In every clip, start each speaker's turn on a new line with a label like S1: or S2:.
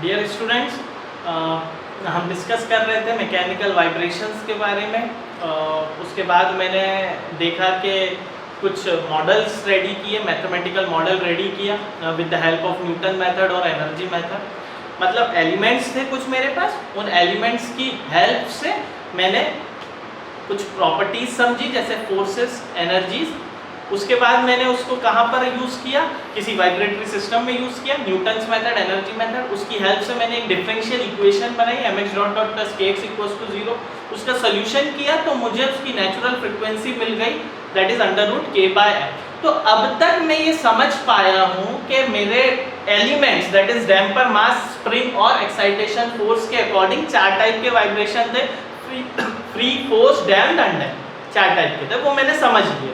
S1: Dear students, हम discuss कर रहे थे मैकेनिकल वाइब्रेशंस के बारे में। उसके बाद मैंने देखा कि कुछ मॉडल्स रेडी किए, मैथमेटिकल मॉडल रेडी किया with the help of Newton method और एनर्जी मेथड। मतलब एलिमेंट्स थे कुछ मेरे पास, उन एलिमेंट्स की हेल्प से मैंने कुछ प्रॉपर्टीज समझी, जैसे फोर्सेस, एनर्जीज। उसके बाद मैंने उसको कहाँ पर यूज़ किया, किसी वाइब्रेटरी सिस्टम में यूज़ किया, न्यूटन्स मेथड, एनर्जी मेथड। उसकी हेल्प से मैंने एक डिफरेंशियल इक्वेशन बनाई, mx dot dot plus kx equals to 0। उसका सोल्यूशन किया तो मुझे उसकी नेचुरल फ्रीक्वेंसी मिल गई, दैट इज √k/m। तो अब तक मैं ये समझ पाया हूँ कि मेरे elements, that is damper, mass, spring और एक्साइटेशन फोर्स के अकॉर्डिंग 4 टाइप के वाइब्रेशन थे। Free, force, damped, undamped, 4 type के थे, वो मैंने समझ लिए।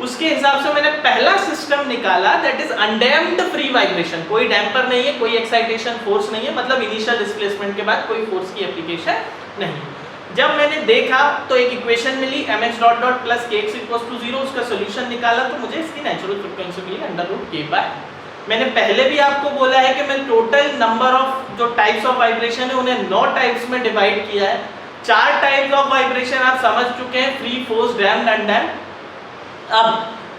S1: उसके हिसाब से मैंने पहला सिस्टम निकाला, that is undamped free vibration. कोई डैम्पर नहीं है, कोई एक्साइटेशन फोर्स नहीं है, मतलब इनिशियल डिस्प्लेसमेंट के बाद कोई फोर्स की एप्लीकेशन नहीं। जब मैंने देखा तो एक इक्वेशन मिली, mx dot dot plus kx equals to 0। उसका सॉल्यूशन निकाला तो मुझे इसकी नेचुरल फ्रीक्वेंसी मिली √k/m। मैंने पहले भी आपको बोला है कि मैं टोटल नंबर ऑफ जो टाइप्स ऑफ वाइब्रेशन है उन्हें 9 टाइप्स में डिवाइड किया है। 4 टाइप्स ऑफ वाइब्रेशन आप समझ चुके हैं, फ्री, फोर्स, डैम्प्ड, अनडैम्प्ड। अब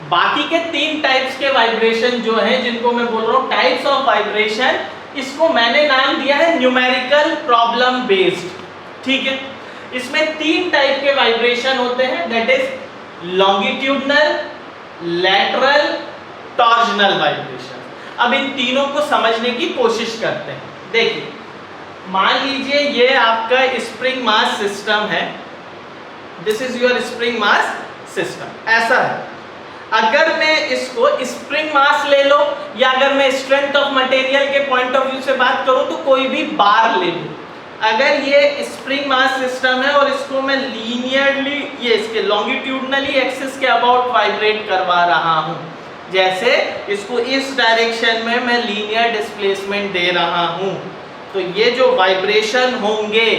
S1: बाकी के 3 टाइप्स के वाइब्रेशन जो हैं, जिनको मैं बोल रहा हूँ टाइप्स ऑफ वाइब्रेशन, इसको मैंने नाम दिया है न्यूमेरिकल प्रॉब्लम बेस्ड। ठीक है, इसमें 3 टाइप के वाइब्रेशन होते हैं, that is longitudinal, lateral, torsional vibration. अब इन तीनों को समझने की कोशिश करते हैं। देखिए, मान लीजिए ये आपका स्प्रिंग मास सिस्टम है, this is your spring mass system. ऐसा है, अगर मैं इसको स्प्रिंग मास ले लो, या अगर मैं स्ट्रेंथ ऑफ मटेरियल के पॉइंट ऑफ व्यू से बात करूं तो कोई भी बार ले लूं। अगर ये स्प्रिंग मास सिस्टम है और इसको मैं लीनियरली, ये इसके लॉन्गिट्यूडनली एक्सिस के अबाउट वाइब्रेट करवा रहा हूं, जैसे इसको इस डायरेक्शन में मैं लीनियर डिस्प्लेसमेंट दे रहा हूं, तो ये जो वाइब्रेशन होंगे,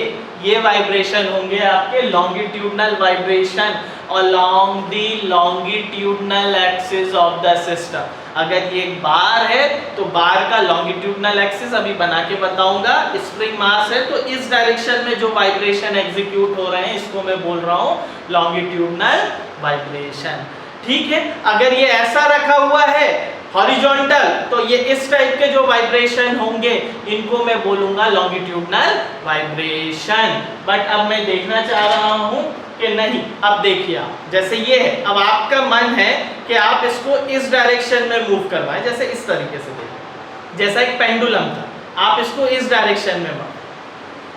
S1: ये वाइब्रेशन होंगे आपके longitudinal vibration along the longitudinal axis of the system। अगर ये एक बार है तो बार का लॉन्गिट्यूडनल एक्सिस अभी बना के बताऊंगा। स्प्रिंग मास है तो इस डायरेक्शन में जो वाइब्रेशन एग्जीक्यूट हो रहे हैं इसको मैं बोल रहा हूँ लॉन्गिट्यूडनल वाइब्रेशन। ठीक है, अगर ये ऐसा रखा हुआ है हॉरिजॉन्टल, तो ये इस टाइप के जो वाइब्रेशन होंगे इनको मैं बोलूंगा लॉन्गिट्यूडनल वाइब्रेशन। बट अब मैं देखना चाह रहा हूं कि नहीं, अब देखिए आप, जैसे ये है, अब आपका मन है कि आप इसको इस डायरेक्शन में मूव करवाएं, जैसे इस तरीके से देखिए, जैसा एक पेंडुलम था, आप इसको इस डायरेक्शन में मारो,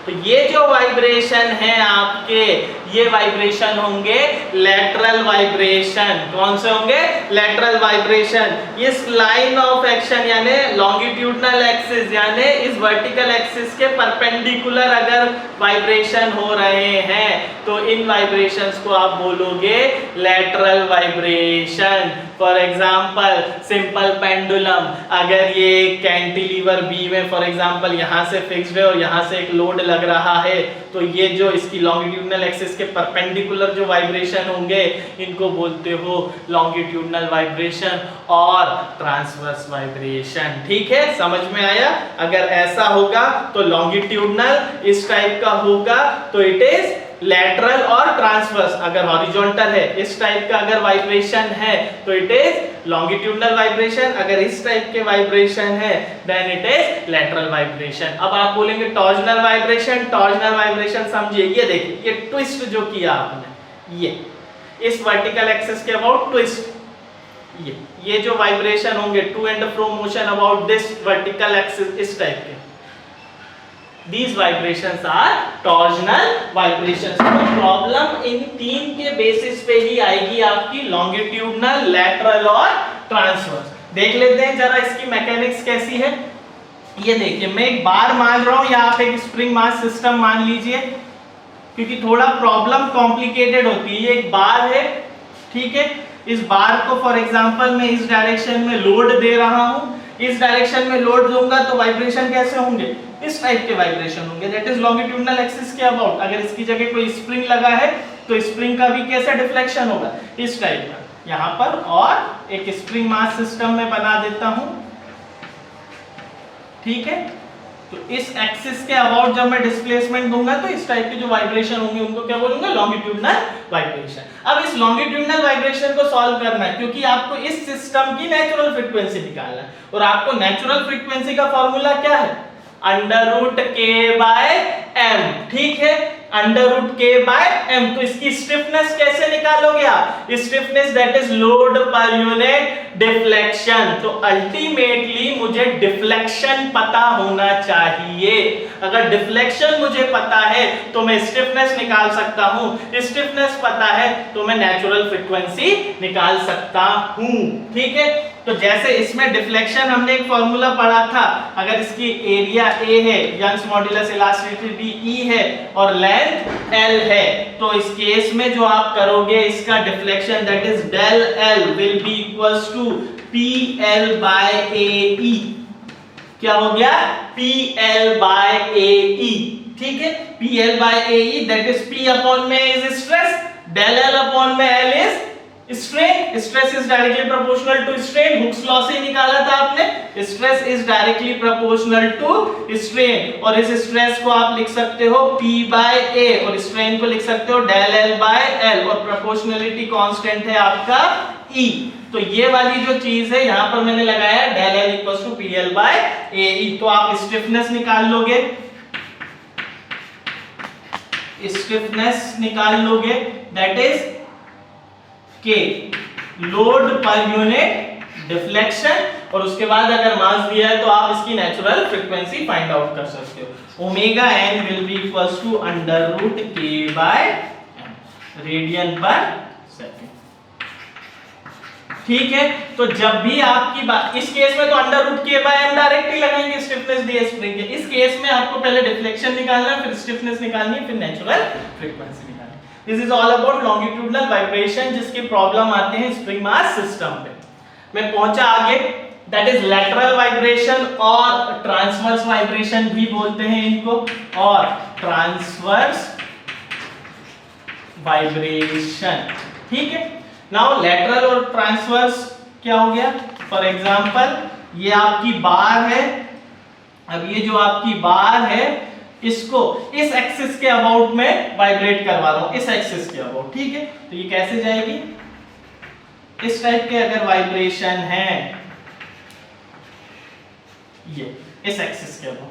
S1: तो ये जो वाइब्रेशन है आपके, ये वाइब्रेशन होंगे लैटरल वाइब्रेशन। कौन से होंगे? Lateral vibration. इस लाइन ऑफ एक्शन यानी लॉन्गिट्यूडनल एक्सिस यानी इस वर्टिकल एक्सिस के परपेंडिकुलर अगर वाइब्रेशन हो रहे हैं तो इन वाइब्रेशंस को आप बोलोगे lateral vibration. For example simple pendulum, अगर ये कैंटिलीवर बीम है फॉर एग्जाम्पल, यहाँ से फिक्स्ड है और यहाँ से एक लोड लग रहा है, तो ये जो इसकी लॉन्गिट्यूडनल एक्सिस के परपेंडिकुलर जो वाइब्रेशन होंगे इनको बोलते हो लॉन्गिट्यूडनल वाइब्रेशन और ट्रांसवर्स वाइब्रेशन। ठीक है, समझ में आया? अगर ऐसा होगा तो लॉन्गिट्यूडनल, इस टाइप का होगा तो इट इज लैटरल और ट्रांसवर्स। अगर हॉरिजॉन्टल है, इस टाइप का अगर वाइब्रेशन है तो इट इज लॉन्गिट्यूडनल वाइब्रेशन। अगर इस टाइप के वाइब्रेशन है then it is lateral vibration. अब आप बोलेंगे टॉर्जनल वाइब्रेशन। टॉर्जनल वाइब्रेशन समझिए, ये देखिए, ये ट्विस्ट जो किया आपने, ये इस वर्टिकल एक्सिस के अबाउट ट्विस्ट, ये जो वाइब्रेशन होंगे to and fro motion about this vertical axis, इस टाइप के, These vibrations are torsional vibrations। तो प्रॉब्लम इन 3 के बेसिस पे ही आएगी आपकी, लॉन्गिट्यूडनल, लैटरल और ट्रांसवर्स। देख लेते हैं जरा इसकी मैकेनिक्स कैसी है। ये देखिए, मैं एक बार मान रहा हूं या आप एक स्प्रिंग मास सिस्टम मान लीजिए, क्योंकि थोड़ा प्रॉब्लम कॉम्प्लिकेटेड होती है। ये एक बार है, ठीक है, इस बार को फॉर एग्जांपल मैं इस डायरेक्शन में लोड दे रहा हूं, इस डायरेक्शन में लोड दूंगा तो वाइब्रेशन कैसे होंगे? इस टाइप के वाइब्रेशन होंगे, दैट इज लॉन्गिट्यूडनल एक्सिस के अबाउट। अगर इसकी जगह कोई स्प्रिंग लगा है तो स्प्रिंग का भी कैसा डिफ्लेक्शन होगा? इस टाइप का यहाँ पर, और एक स्प्रिंग मास सिस्टम में बना देता हूं। ठीक है, तो इस एक्सिस के अबाउट जब मैं डिस्प्लेसमेंट दूंगा तो इस टाइप के जो वाइब्रेशन होंगे उनको क्या बोलूंगा, लॉन्गिट्यूडनल वाइब्रेशन। अब इस लॉन्गिट्यूडनल वाइब्रेशन को सॉल्व करना है क्योंकि आपको इस सिस्टम की नेचुरल फ्रीक्वेंसी निकालना है और आपको नेचुरल फ्रीक्वेंसी का फॉर्मूला क्या है, √k/m। ठीक है, √k/m। तो इसकी स्टिफनेस कैसे निकालोगे आप, stiffness that is load per unit deflection. तो अल्टीमेटली मुझे डिफ्लेक्शन पता होना चाहिए। अगर डिफ्लेक्शन मुझे पता है तो मैं स्टिफनेस निकाल सकता हूं, स्टिफनेस पता है तो मैं नेचुरल फ्रीक्वेंसी निकाल सकता हूं। ठीक है, तो जैसे इसमें डिफ्लेक्शन हमने एक फॉर्मूला पढ़ा था, अगर इसकी एरिया A है, यंग्स मॉड्यूलस इलास्टिसिटी E है और लेंथ L है, तो इस केस में जो आप करोगे इसका deflection that is del L will be equals to PL/AE। क्या हो गया, PL/AE। ठीक है, PL/AE that is P upon में is stress, del L upon में L is strain. Stress is directly proportional to strain, Hooke's law से निकाला था आपने, stress is directly proportional to strain. और इस स्ट्रेस को आप लिख सकते हो P/A और स्ट्रेन को लिख सकते हो del L/L और प्रोपोर्शनलिटी कांस्टेंट है आपका E। तो ये वाली जो चीज है यहां पर मैंने लगाया del L = PL/AE। तो आप स्टिफनेस निकाल लोगे, स्टिफनेस निकाल लोगे that is K load per unit deflection, और उसके बाद अगर मास दिया है तो आप इसकी नेचुरल फ्रीक्वेंसी फाइंड आउट कर सकते हो। Omega n will be equals to √k/m radian per second. ठीक है, तो जब भी आपकी बात, इस केस में तो √k/m डायरेक्ट ही लगाएंगे स्टिफनेस दी स्प्रिंग के। इस केस में आपको पहले डिफ्लेक्शन निकालना है, फिर स्टिफनेस निकालनी है, फिर नेचुरल फ्रीक्वेंसी निकालनी है। This is all about longitudinal vibration जिसके प्रॉब्लम आते हैं स्प्रिंग मास सिस्टम पे। मैं पहुंचा आगे, दैट इज लैटरल वाइब्रेशन और ट्रांसवर्स वाइब्रेशन भी बोलते हैं इनको, और ट्रांसवर्स वाइब्रेशन। ठीक है, नाउ लैटरल और ट्रांसवर्स क्या हो गया, फॉर एग्जांपल ये आपकी बार है, अब ये जो आपकी बार है इसको इस एक्सिस के अबाउट में वाइब्रेट करवा रहा हूं, इस एक्सिस के अबाउट। ठीक है, तो ये कैसे जाएगी, इस टाइप के अगर वाइब्रेशन है ये इस एक्सिस के अबाउट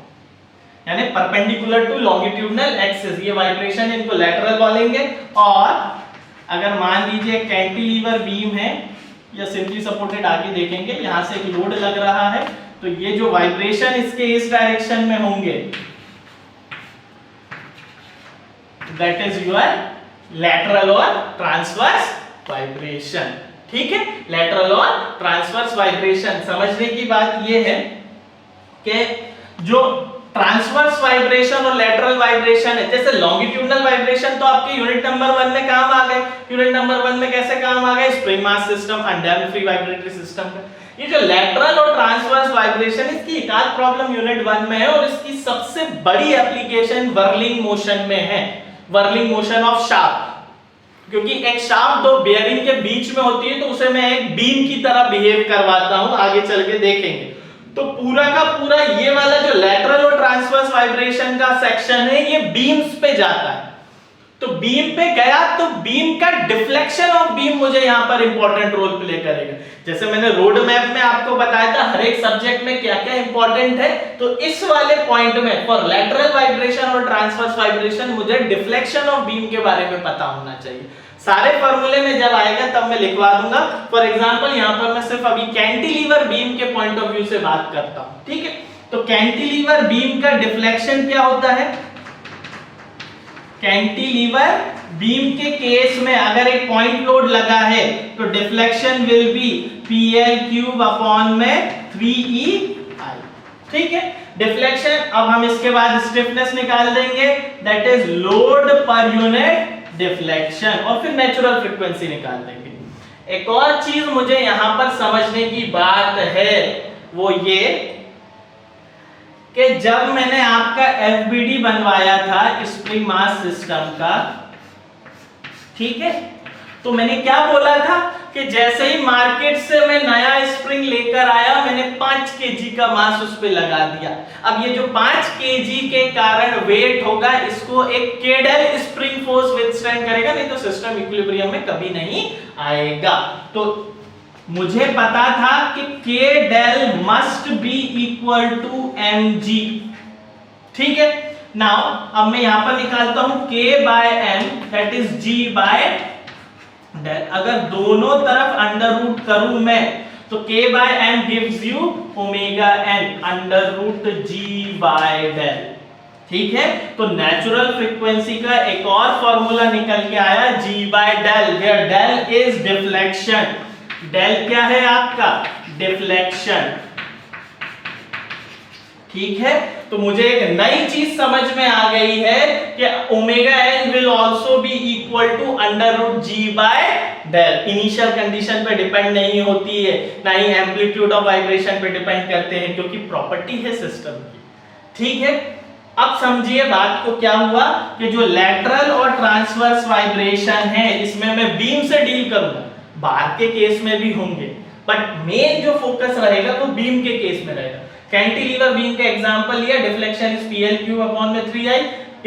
S1: यानी परपेंडिकुलर टू लॉन्गिट्यूडनल एक्सिस, ये वाइब्रेशन इनको लैटरल बोलेंगे। और अगर मान लीजिए कैंटिलीवर बीम है या सिंपली सपोर्टेड, आगे देखेंगे, यहां से एक लोड लग रहा है, तो ये जो वाइब्रेशन इसके इस डायरेक्शन में होंगे दैट इज योर लैटरल और ट्रांसवर्स वाइब्रेशन। ठीक है, लैटरल और ट्रांसवर्स वाइब्रेशन। समझने की बात यह है कि जो ट्रांसवर्स वाइब्रेशन और लैटरल वाइब्रेशन है, जैसे लॉन्गिट्यूडनल वाइब्रेशन तो आपके यूनिट नंबर 1 में काम आ गए। यूनिट नंबर 1 में कैसे काम आ गए, spring mass system, undamped free vibratory system का। ये जो लैटरल और ट्रांसवर्स वाइब्रेशन, इसकी एक आध प्रॉब्लम यूनिट 1 में है और इसकी सबसे बड़ी एप्लीकेशन व्हर्लिंग मोशन में है, व्हर्लिंग मोशन ऑफ शाफ्ट। क्योंकि एक शाफ्ट दो बेयरिंग के बीच में होती है तो उसे मैं एक बीम की तरह बिहेव करवाता हूं, आगे चल के देखेंगे। तो पूरा का पूरा ये वाला जो लैटरल और ट्रांसवर्स वाइब्रेशन का सेक्शन है ये बीम्स पे जाता है। तो बीम पे गया तो बीम का डिफ्लेक्शन ऑफ बीम मुझे यहां पर इंपॉर्टेंट रोल प्ले करेगा। जैसे मैंने रोड मैप में आपको बताया था हर एक सब्जेक्ट में क्या क्या इंपॉर्टेंट है, तो इस वाले पॉइंट में फॉर लैटरल वाइब्रेशन और ट्रांसवर्स वाइब्रेशन मुझे डिफ्लेक्शन ऑफ बीम के बारे में पता होना चाहिए। सारे फॉर्मूले में जब आएगा तब मैं लिखवा दूंगा। फॉर एग्जांपल यहां पर मैं सिर्फ अभी कैंटिलीवर बीम के पॉइंट ऑफ व्यू से बात करता हूं। ठीक है, तो कैंटिलीवर बीम का डिफ्लेक्शन क्या होता है, कैंटिलीवर बीम के केस में अगर एक पॉइंट लोड लगा है तो deflection will be PL³ upon में 3EI। ठीक है, डिफ्लेक्शन। अब हम इसके बाद स्टिफनेस निकाल देंगे that is load per unit deflection, और फिर नेचुरल फ्रीक्वेंसी निकाल देंगे। एक और चीज मुझे यहां पर समझने की बात है वो ये कि जब मैंने आपका FBD बनवाया था स्प्रिंग मास सिस्टम का, ठीक है, तो मैंने क्या बोला था कि जैसे ही मार्केट से मैं नया स्प्रिंग लेकर आया, मैंने 5 केजी का मास उस पे लगा दिया। अब ये जो 5 केजी के कारण वेट होगा, इसको एक केडेल स्प्रिंग फोर्स विथस्टैंड करेगा, नहीं तो सिस्टम इक्विलिब्रियम में कभी नहीं आएगा। तो मुझे पता था कि K del must be equal to mg, ठीक है। नाउ अब मैं यहां पर निकालता हूं K by m that is G by del। अगर दोनों तरफ अंडर रूट करूं मैं तो K by m gives you omega n under root G by del, ठीक है। तो नेचुरल फ्रीक्वेंसी का एक और फॉर्मूला निकल के आया G by del, where del is deflection. del क्या है आपका? डिफ्लेक्शन, ठीक है। तो मुझे एक नई चीज समझ में आ गई है कि omega n will also be equal to under root G by del। Initial condition पे डिपेंड नहीं होती है, ना ही एम्पलीट्यूड ऑफ वाइब्रेशन पे डिपेंड करते हैं, क्योंकि प्रॉपर्टी है सिस्टम की, ठीक है। अब समझिए बात को, क्या हुआ कि जो लैटरल और ट्रांसवर्स वाइब्रेशन है, इसमें मैं बीम से डील करूंगा, बार के केस में भी होंगे, बट मेन जो फोकस रहेगा वो बीम के केस में रहेगा। कैंटिलीवर बीम का एग्जांपल लिया, डिफ्लेक्शन इज PL³ अपॉन में 3I,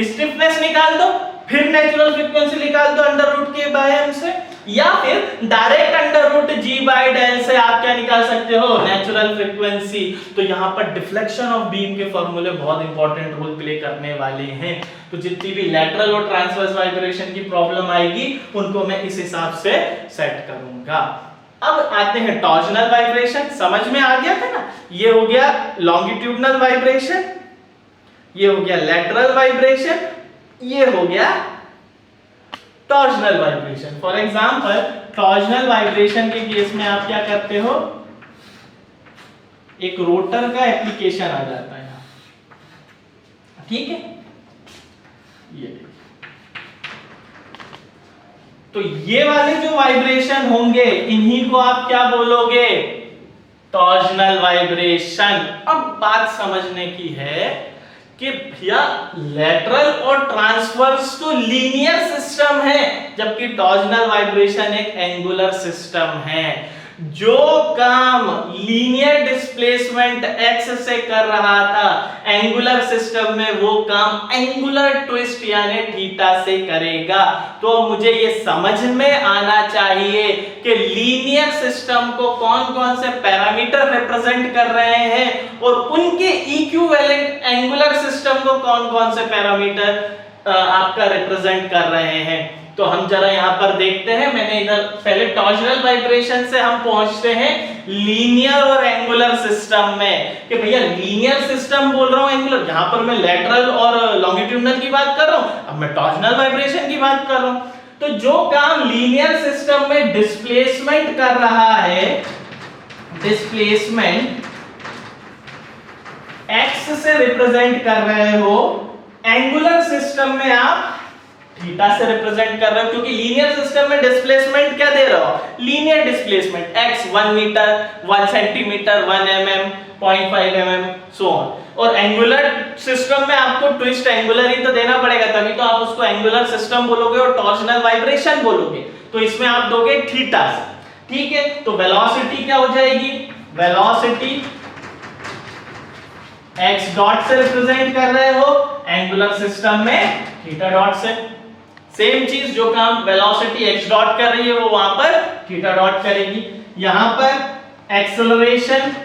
S1: स्टिफनेस निकाल दो, फिर नेचुरल फ्रीक्वेंसी निकाल दो under root K by m से, या फिर direct under root G by del से आप क्या निकाल सकते हो? Natural frequency. तो यहां पर डिफ्लेक्शन ऑफ बीम के फॉर्मूले बहुत इंपॉर्टेंट रोल प्ले करने वाले हैं। तो जितनी भी लैटरल और ट्रांसवर्स वाइब्रेशन की प्रॉब्लम आएगी, उनको मैं इस हिसाब से सेट करूंगा। अब आते हैं टॉर्जनल वाइब्रेशन। समझ में आ गया था ना? ये हो गया लॉन्गिट्यूडनल वाइब्रेशन, ये हो गया लैटरल वाइब्रेशन, ये हो गया torsional vibration. For example torsional vibration के केस में आप क्या करते हो? एक रोटर का एप्लीकेशन आ जाता है यहां, ठीक है। ये तो ये वाले जो वाइब्रेशन होंगे, इन्हीं को आप क्या बोलोगे? Torsional vibration. अब बात समझने की है कि भैया लैटरल और ट्रांसवर्स तो लीनियर सिस्टम है, जबकि टॉर्जनल वाइब्रेशन एक एंगुलर सिस्टम है। जो काम लीनियर डिस्प्लेसमेंट x से कर रहा था एंगुलर सिस्टम में, वो काम एंगुलर ट्विस्ट यानी थीटा से करेगा। तो मुझे ये समझ में आना चाहिए कि लीनियर सिस्टम को कौन कौन से पैरामीटर रिप्रेजेंट कर रहे हैं और उनके इक्विवेलेंट एंगुलर सिस्टम को कौन कौन से पैरामीटर आपका रिप्रेजेंट कर रहे हैं। तो हम जरा यहां पर देखते हैं। मैंने इधर पहले टॉर्जनल वाइब्रेशन से हम पहुंचते हैं लीनियर और एंगुलर सिस्टम में, कि भैया लीनियर सिस्टम बोल रहा हूं, एंगुलर, यहां पर मैं लैटरल और लॉन्गिट्यूडनल की बात कर रहा हूं, अब मैं टॉर्जनल वाइब्रेशन की बात कर रहा हूं। तो जो काम लीनियर सिस्टम में डिस्प्लेसमेंट कर रहा है, डिस्प्लेसमेंट x से रिप्रेजेंट कर रहे हो, एंगुलर सिस्टम में आप थीटा से रिप्रेजेंट कर रहे हो, क्योंकि लीनियर सिस्टम में डिस्प्लेसमेंट क्या दे रहा हो? Linear displacement x 1 metre, 1 centimetre, 1 mm, 0.5 mm, so on. और एंगुलर सिस्टम में आपको ट्विस्ट एंगुलर ही तो देना पड़ेगा, तभी तो आप उसको एंगुलर सिस्टम बोलोगे और टॉर्जनल वाइब्रेशन बोलोगे। तो इसमें आप दोगे थीटा से, ठीक है। तो वेलोसिटी क्या हो जाएगी? वेलोसिटी x डॉट से रिप्रेजेंट कर रहे हो, एंगुलर सिस्टम में थीटा डॉट से। सेम चीज, जो काम वेलोसिटी x डॉट कर रही है वो वहां पर थीटा डॉट करेगी। यहां पर एक्सेलरेशन,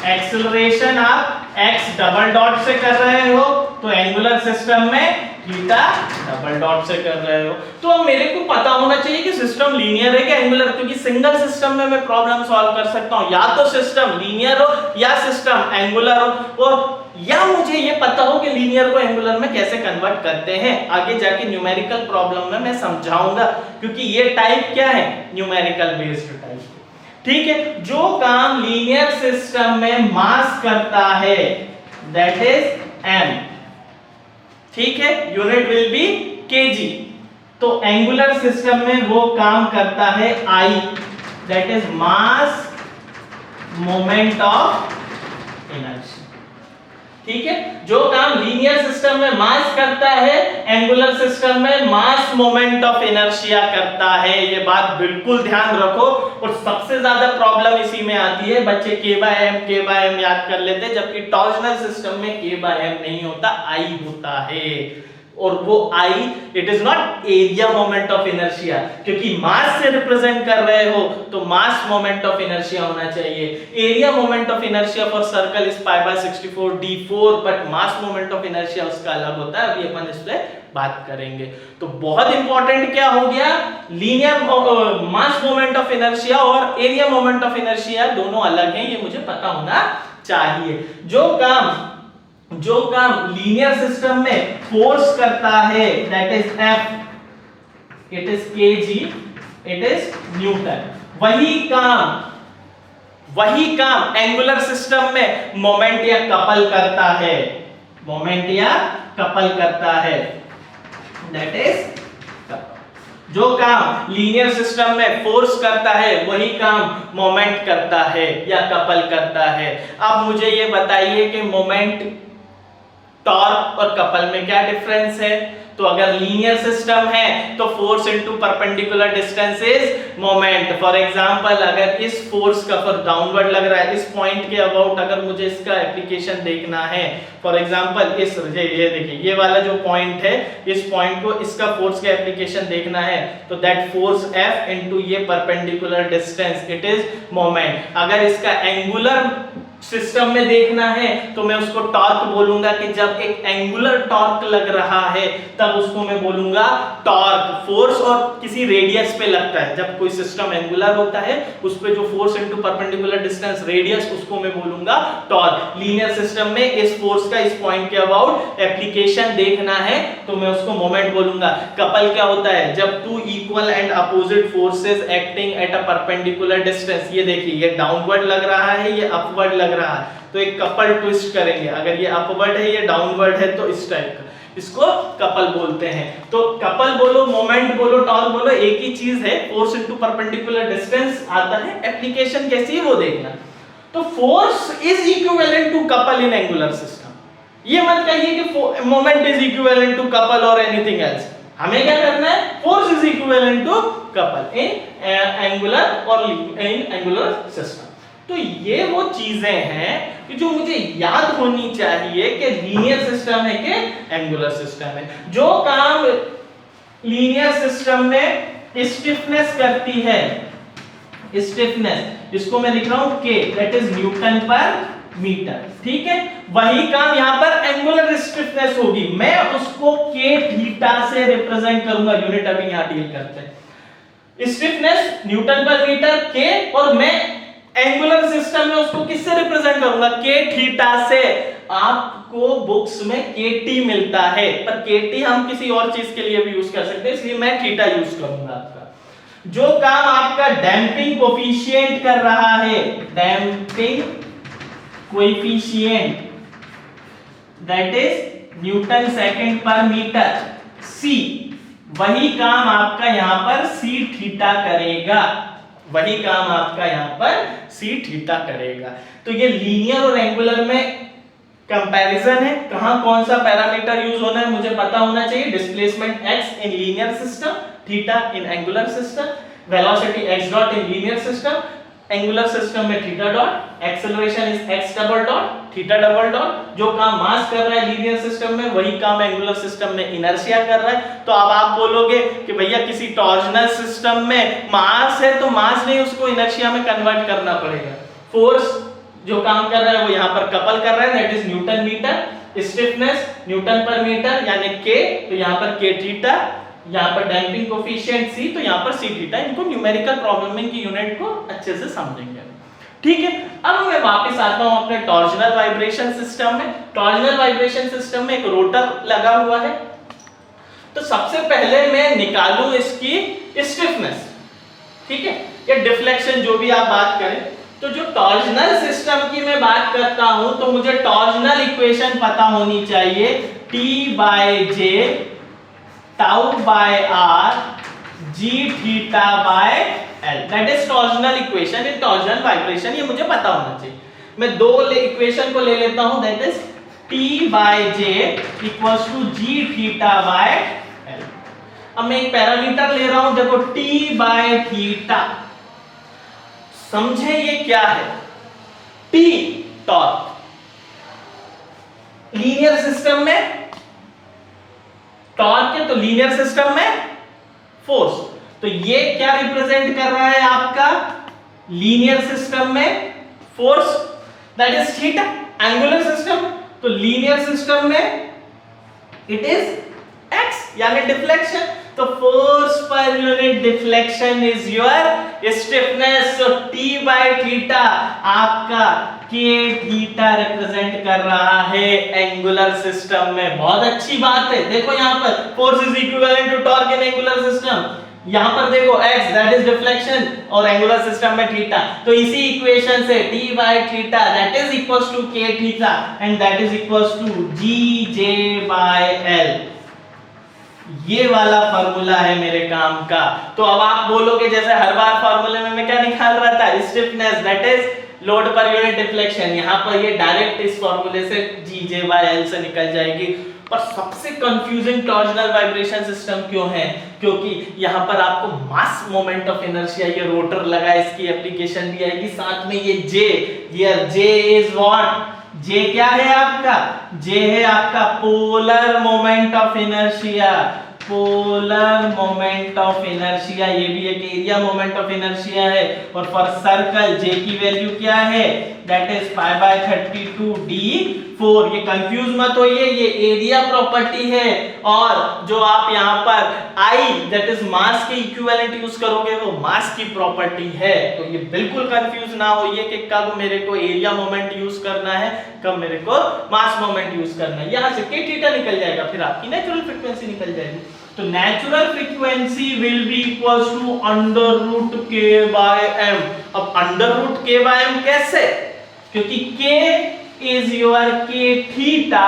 S1: एक्सेलरेशन आप x डबल डॉट से कर रहे हो, तो एंगुलर सिस्टम में थीटा डबल डॉट से कर रहे हो। तो अब मेरे को पता होना चाहिए कि सिस्टम लीनियर है कि एंगुलर, क्योंकि सिंगल सिस्टम में मैं प्रॉब्लम सॉल्व कर सकता हूं, या तो सिस्टम लीनियर हो या सिस्टम एंगुलर हो, और या मुझे ये पता हो कि लीनियर को एंगुलर में कैसे कन्वर्ट करते हैं। आगे जाके न्यूमेरिकल प्रॉब्लम में मैं समझाऊंगा, क्योंकि ये टाइप क्या है? न्यूमेरिकल बेस्ड टाइप, ठीक है। जो काम लीनियर सिस्टम में मास करता है दैट इज m, ठीक है, यूनिट विल बी kg। तो एंगुलर सिस्टम में वो काम करता है I, that is mass moment of inertia, ठीक है, जो काम लीनियर सिस्टम में मास करता है एंगुलर सिस्टम में मास मोमेंट ऑफ इनर्शिया करता है। ये बात बिल्कुल ध्यान रखो। और सबसे ज्यादा प्रॉब्लम इसी में आती है, बच्चे k बाय m याद कर लेते हैं, जबकि टॉर्जनल सिस्टम में k बाय m नहीं होता, I होता है। और वो I it is not area moment of inertia, क्योंकि मास से रिप्रेजेंट कर रहे हो तो मास मोमेंट ऑफ इनर्शिया होना चाहिए। Area moment of inertia for circle is pi by 64 d4, but mass moment of inertia उसका अलग होता है। अभी अपन इस पे बात करेंगे। तो बहुत इंपॉर्टेंट क्या हो गया, linear mass moment of inertia और एरिया मोमेंट ऑफ इनर्शिया दोनों अलग हैं, ये मुझे पता होना चाहिए। जो काम लीनियर सिस्टम में फोर्स करता है that is F, it is kg, it is Newton. वही काम एंगुलर सिस्टम में मोमेंट या कपल करता है, मोमेंट या कपल करता है, दैट इज जो काम लीनियर सिस्टम में फोर्स करता है वही काम मोमेंट करता है या कपल करता है। अब मुझे ये बताइए कि मोमेंट, टॉर्क और कपल में क्या डिफरेंस है। तो अगर लीनियर सिस्टम है तो force into perpendicular distance is moment. For example अगर इस फोर्स का फॉर डाउनवर्ड लग रहा है, इस पॉइंट के अबाउट अगर मुझे इसका एप्लीकेशन देखना है, फॉर एग्जांपल इस ये देखिए ये वाला जो पॉइंट है, इस पॉइंट को इसका फोर्स का एप्लीकेशन देखना है तो दैट फोर्स F इनटू ये perpendicular distance it is moment. अगर इसका एंगुलर सिस्टम में देखना है तो मैं उसको टॉर्क बोलूंगा कि जब एक एंगुलर टॉर्क लग रहा है तब उसको मैं बोलूंगा टॉर्क। फोर्स और किसी रेडियस पे लगता है, जब कोई सिस्टम एंगुलर होता है उस पे जो force into perpendicular distance radius, उसको मैं बोलूंगा टॉर्क। लीनियर सिस्टम में इस फोर्स का इस पॉइंट के अबाउट एप्लीकेशन देखना है तो मैं उसको मोमेंट बोलूंगा। कपल क्या होता है, जब two equal and opposite forces acting at a perpendicular distance, ये देखिए ये डाउनवर्ड लग रहा है, ये अपवर्ड लग रहा है, तो एक कपल ट्विस्ट करेंगे। अगर ये अपवर्ड है ये डाउनवर्ड है तो इस टाइप का, इसको कपल बोलते हैं। तो कपल बोलो, मोमेंट बोलो, टॉर्क बोलो, एक ही चीज है। फोर्स इनटू परपेंडिकुलर डिस्टेंस आता है, एप्लीकेशन कैसी है वो देखना। तो force is equivalent to couple in angular system. ये मत कहिए कि moment is equivalent to couple और एनीथिंग एल्स। हमें क्या करना है, force is equivalent to couple in angular और इन एंगुलर सिस्टम। तो ये वो चीजें हैं कि जो मुझे याद होनी चाहिए कि लीनियर सिस्टम है कि एंगुलर सिस्टम है। जो काम लीनियर सिस्टम में स्टिफनेस करती है, स्टिफनेस, इसको मैं लिख रहा हूं K, that is Newton per metre, ठीक है। वही काम यहां पर एंगुलर स्टिफनेस होगी, मैं उसको K थीटा से रिप्रेजेंट करूंगा। यूनिट अभी यहां डील करते हैं। Stiffness newton per metre K, और मैं एंगुलर सिस्टम में उसको किससे रिप्रेजेंट करूंगा, K थीटा से। आपको बुक्स में KT मिलता है, पर KT हम किसी और चीज के लिए भी यूज कर सकते हैं, इसलिए मैं थीटा यूज करूंगा। आपका जो काम आपका डैंपिंग कोफिशिएंट कर रहा है, damping coefficient, that is Newton second पर मीटर C, वही काम आपका यहां पर C थीटा करेगा, वही काम आपका यहां पर C थीटा करेगा। तो ये लीनियर और एंगुलर में कंपैरिजन है। कहां कौन सा पैरामीटर यूज होना है मुझे पता होना चाहिए। Displacement x in linear system, theta in angular system, velocity x dot in linear system, angular system में theta dot, acceleration is x double dot, theta double dot. जो काम मास कर रहा है लीनियर सिस्टम में वही काम एंगुलर सिस्टम में इनर्शिया कर रहा है। तो अब आप बोलोगे कि भैया किसी टॉर्जनल सिस्टम में मास है तो मास नहीं, उसको इनर्शिया में कन्वर्ट करना पड़ेगा। फोर्स जो काम कर रहा है वो यहाँ पर कपल कर रहा है, that is newton metre. Stiffness newton per metre यानी K, तो यहाँ पर K थीटा, यहाँ पर डैंपिंग कोफिशिएंट C, तो यहाँ पर C थीटा। इनको न्यूमेरिकल प्रॉब्लमिंग की यूनिट को अच्छे से समझेंगे, ठीक है। अब मैं वापस आता हूं अपने टॉर्जनल वाइब्रेशन सिस्टम में। टॉर्जनल वाइब्रेशन सिस्टम में एक रोटर लगा हुआ है, तो सबसे पहले मैं निकालूं इसकी स्टिफनेस, ठीक है, या डिफ्लेक्शन, जो भी आप बात करें। तो जो टॉर्जनल सिस्टम की मैं बात करता हूं तो मुझे टॉर्जनल इक्वेशन पता होनी चाहिए, T by J tau by R G theta by L, that is torsional equation in torsional vibration. ये मुझे पता होना चाहिए। मैं दो इक्वेशन को ले लेता हूं, that is T by J equals to G theta by L. अब मैं एक पैरामीटर ले रहा हूं, देखो T बाय थीटा, समझे ये क्या है? T टॉर्क, लीनियर सिस्टम में टॉर्क है तो लीनियर सिस्टम में फोर्स, तो ये क्या रिप्रेजेंट कर रहा है आपका लीनियर सिस्टम में force, that is theta. Angular system तो लीनियर सिस्टम में इट इज x यानी डिफ्लेक्शन, तो force per unit deflection is your stiffness. So t by theta आपका k थीटा रिप्रेजेंट कर रहा है एंगुलर सिस्टम में। बहुत अच्छी बात है, देखो यहां पर force is equivalent to torque in angular system, यहां पर देखो x दैट इज डिफ्लेक्शन और एंगुलर सिस्टम में थीटा, तो इसी इक्वेशन से t by theta that is equals to k theta and that is equals to gj by l। ये वाला फार्मूला है मेरे काम का। तो अब आप बोलोगे जैसे हर बार फार्मूले में मैं क्या निकाल रहा था, stiffness that is load per unit deflection, यहां पर ये डायरेक्ट इस फार्मूले से gj बाय l से निकल जाएगी। पर सबसे कंफ्यूजिंग टॉर्जनल वाइब्रेशन सिस्टम क्यों है? क्योंकि यहां पर आपको मास मोमेंट ऑफ इनर्शिया, ये रोटर लगा है, इसकी एप्लीकेशन भी आएगी, साथ में ये J, here J is what, J क्या है आपका? J है आपका polar moment of inertia, polar moment of inertia, ये भी एक एरिया मोमेंट ऑफ इनर्शिया है। और फॉर सर्कल J की वैल्यू क्या है? That is pi by 32d4। ये कंफ्यूज मत होइए, ये एरिया प्रॉपर्टी है, और जो आप यहाँ पर I दैट इज मास के इक्विवेलेंट यूज करोगे वो मास की प्रॉपर्टी है। तो ये बिल्कुल कंफ्यूज ना होइए कि कब मेरे को एरिया मोमेंट यूज करना है, कब मेरे को मास मोमेंट यूज करना है। यहाँ से k थीटा निकल जाएगा, फिर आपकी नेचुरल फ्रीक्वेंसी निकल जाएगी। तो natural frequency will be equals to under root K by M. अब under root K by M कैसे? क्योंकि k is your k theta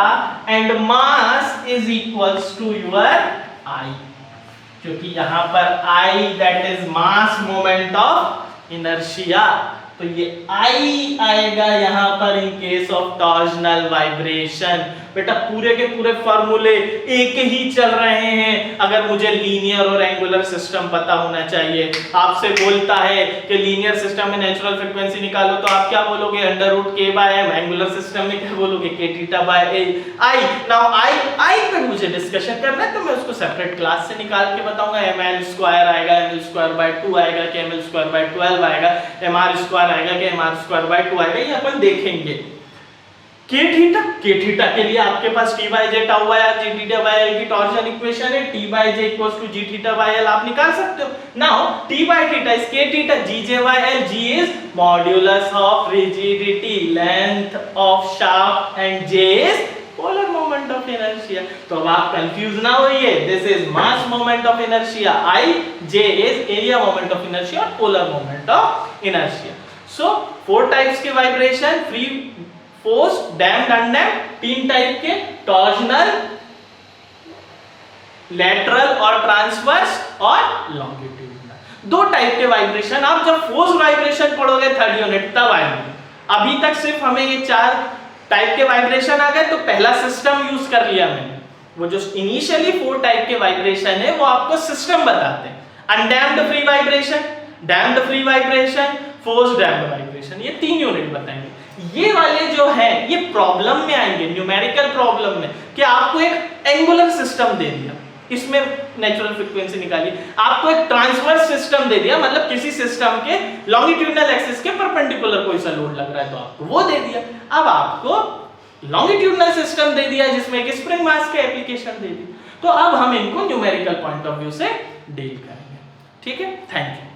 S1: and mass is equals to your I, क्योंकि यहां पर I that is mass moment of inertia, तो ये I आएगा यहां पर in case of torsional vibration. बेटा पूरे के पूरे फार्मूले एक ही चल रहे हैं। अगर मुझे लीनियर और एंगुलर सिस्टम पता होना चाहिए, आपसे बोलता है कि लीनियर सिस्टम में नेचुरल फ्रीक्वेंसी निकालो, तो आप क्या बोलोगे? Under root K by M. Angular system में क्या बोलोगे? के theta by I. Now I पे मुझे डिस्कशन करना है तो मैं उसको सेपरेट क्लास से निकाल के बताऊंगा। ml स्क्वायर आएगा, ml स्क्वायर बाय 2 आएगा, कि ml स्क्वायर बाय 12 आएगा, mr स्क्वायर आएगा, कि mr स्क्वायर बाय 2 आएगा, ये अपन देखेंगे। के थीटा के लिए आपके पास t by J tau by R G theta by L की टॉर्जन इक्वेशन है, t by J equals to G theta by L आप निकाल सकते हो। Now t by theta is K theta, G J by L, g is modulus of rigidity, length of shaft, and j is polar moment of inertia. तो अब आप confuse ना होइए, this is mass moment of inertia I, j is area moment of inertia और polar moment of inertia. So 4 types के vibration, free, force, damped, undamped, 3 type के, torsional, lateral और transverse और लॉन्गिट्यूडिनल। 2 टाइप के vibration आप जब force vibration पढ़ोगे 3rd unit तब आएंगे। अभी तक सिर्फ हमें ये 4 टाइप के वाइब्रेशन आ गए, तो पहला सिस्टम यूज कर लिया मैंने। वो जो इनिशियली 4 टाइप के वाइब्रेशन है वो आपको सिस्टम बताते हैं। Undamped free vibration, damped free vibration, force damped vibration, ये 3 यूनिट बताएंगे। ये वाले जो है ये प्रॉब्लम में आएंगे, न्यूमेरिकल प्रॉब्लम में, कि आपको एक एंगुलर सिस्टम दे दिया, इसमें नेचुरल फ्रीक्वेंसी निकाली, आपको एक ट्रांसवर्स सिस्टम दे दिया, मतलब किसी सिस्टम के लॉन्गिट्यूडनल एक्सिस के परपेंडिकुलर कोई सा लोड लग रहा है तो आपको वो दे दिया। अब आपको लॉन्गिट्यूडनल सिस्टम दे दिया जिसमें एक स्प्रिंग मास के एप्लीकेशन दे दी, तो अब हम इनको न्यूमेरिकल पॉइंट ऑफ व्यू से डील करेंगे। ठीक है, थैंक यू।